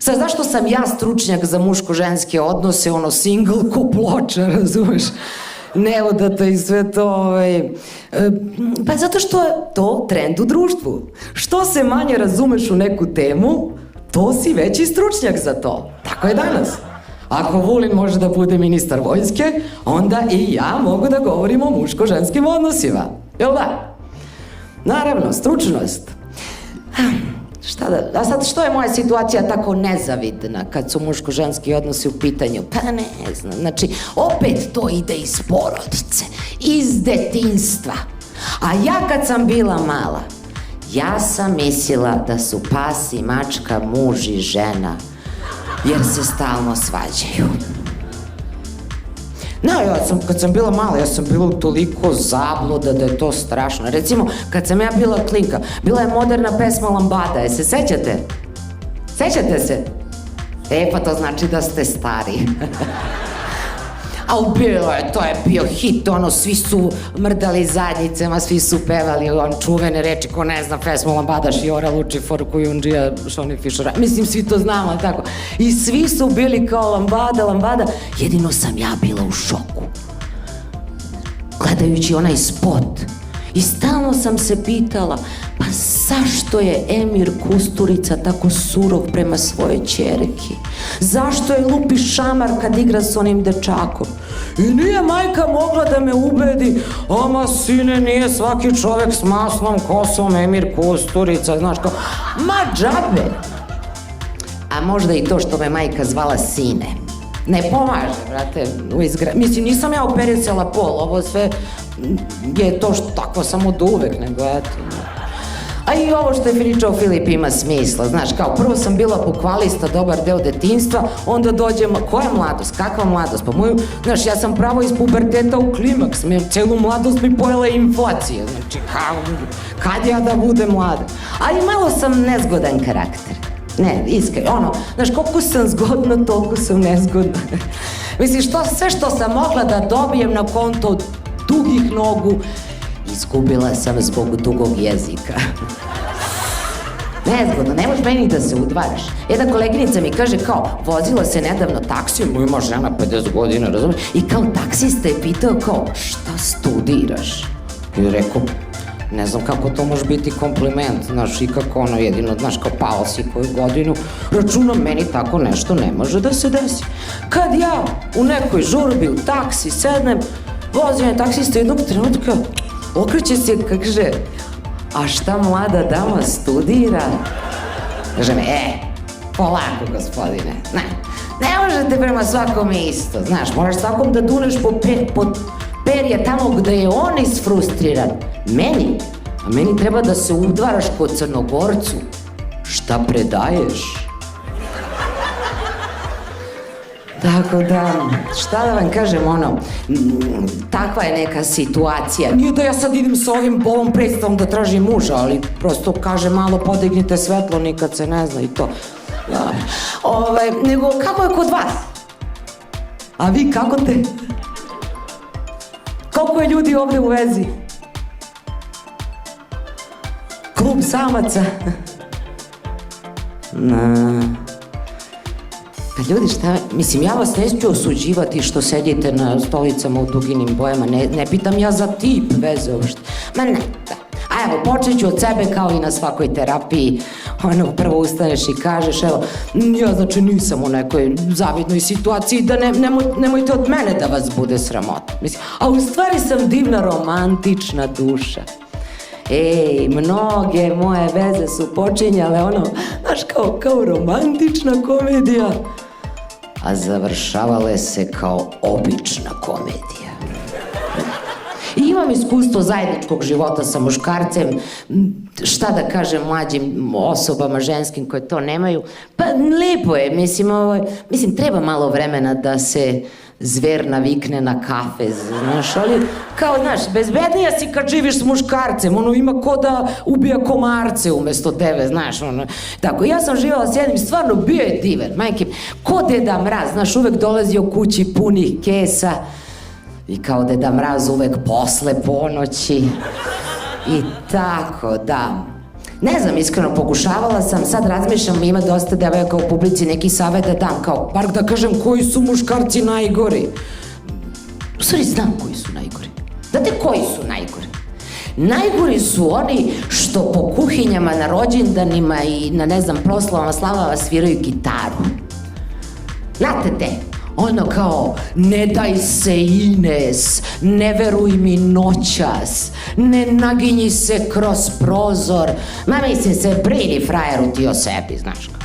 Sad, zašto sam ja stručnjak za muško-ženske odnose, ono, single ko ploča, razumeš? Nevodata i sve to, pa zato što je to trend u društvu. Što se manje razumeš u neku temu, to si veći stručnjak za to. Tako je danas. Ako Vulin može da bude ministar vojske, onda i ja mogu da govorim o muško-ženskim odnosima. Jel da? Naravno, stručnost. A sad, što je moja situacija tako nezavidna kad su muško-ženski odnosi u pitanju? Pa ne znam, znači, opet to ide iz porodice, iz detinjstva. A ja kad sam bila mala, ja sam mislila da su pas i mačka muž i žena, jer se stalno svađaju. Kad sam bila mala, ja sam bila toliko zabluda da je to strašno. Recimo, kad sam ja bila klinka, bila je moderna pesma Lambada, se sećate? Sećate se? Pa to znači da ste stari. A bilo je, to je bio hit, ono, svi su mrdali zadnjicama, svi su pevali on čuvene reči, ko ne zna pesmu Lambada, Šiora, Lučifor, Kujundžija, Šoni Fišora, mislim, svi to znamo, tako. I svi su bili kao Lambada, jedino sam ja bila u šoku. Gledajući onaj spot. I stalno sam se pitala, pa zašto je Emir Kusturica tako surov prema svojoj ćerki? Zašto je lupi šamar kad igra s onim dečakom? I nije majka mogla da me ubedi, ama sine, nije svaki čovek s masnom kosom Emir Kusturica, znaš kao, ma džabe. A možda i to što me majka zvala sine. Ne pomaže, brate, mislim, nisam ja operisala pol, ovo sve je to što tako sam od uvek, nego eto. A i ovo što je pričao Filip ima smisla, znaš, kao prvo sam bila bukvalista dobar deo detinjstva, onda dođem, koja mladost, kakva mladost, pa moju, znaš, ja sam pravo iz puberteta u klimaks, celu mladost mi pojela inflacija, znači, kad ja da budem mlada? A i malo sam nezgodan karakter. Ne, iskreno, ono, znaš, koliko sam zgodna, toliko sam nezgodna. Mislim, sve što sam mogla da dobijem na konto dugih nogu, izgubila sam zbog dugog jezika. Nezgodno, ne možeš meni da se udvaraš. Jedna koleginica mi kaže kao, vozila se nedavno taksijom, ima žena 50 godina, razumiješ? I kao taksista je pitao kao, šta studiraš? I rekao, ne znam kako to može biti kompliment, znaš, i kako ono jedino, znaš, kao pao si koju godinu, računam, meni tako nešto ne može da se desi. Kad ja u nekoj žurbi, u taksi, sednem, vozim je taksista jednog trenutka, okreće se, kaže, a šta mlada dama studira? Kaže me, polako, gospodine, ne možete prema svakome isto, znaš, moraš svakom da duneš po perje tamo gde je on isfrustriran. A meni treba da se udvaraš kod Crnogorcu. Šta predaješ? Tako da, šta da vam kažem, ono, takva je neka situacija. Nije da ja sad idem sa ovom predstavom da tražim muža, ali prosto kaže malo podignite svetlo, nikad se ne zna i to. Nego, kako je kod vas? A vi kako te? Koliko je ljudi ovde u vezi? Klub samaca? Pa ljudi, šta, mislim, ja vas neću osuđivati što sedite na stolicama u duginim bojama, ne pitam ja za tip veze uopšte. Ma ne, da. A evo, počet ću od sebe kao i na svakoj terapiji. Ono, prvo ustaneš i kažeš, evo, ja znači nisam u nekoj zavidnoj situaciji, da nemojte od mene da vas bude sramota. Mislim, a u stvari sam divna romantična duša. Mnoge moje veze su počinjale ono, znaš, kao romantična komedija, a završavale se kao obična komedija. I imam iskustvo zajedničkog života sa muškarcem, šta da kažem mlađim osobama ženskim koje to nemaju, pa lepo je, mislim, treba malo vremena da se zver navikne na kafe, znaš, ali kao, znaš, bezbednija si kad živiš s muškarcem, ono, ima ko da ubija komarce umesto tebe, znaš, ono, tako, ja sam živjela s jednim, stvarno, bio je divan, majke, ko Deda Mraz, znaš, uvek dolazio kući punih kesa i kao Deda Mraz uvek posle ponoći i tako, da. Ne znam, iskreno pokušavala sam, sad razmišljam, ima dosta devojaka u publici, neki savjet da dam, kao, bar da kažem koji su muškarci najgori. U stvari znam koji su najgori. Znate koji su najgori? Najgori su oni što po kuhinjama na rođendanima i na, ne znam, proslavama, slavama sviraju gitaru. Znate te? Ono kao, ne daj se Ines, ne veruj mi noćas, ne naginji se kroz prozor. Ma mislim se, brini frajeru ti o sebi, znaš.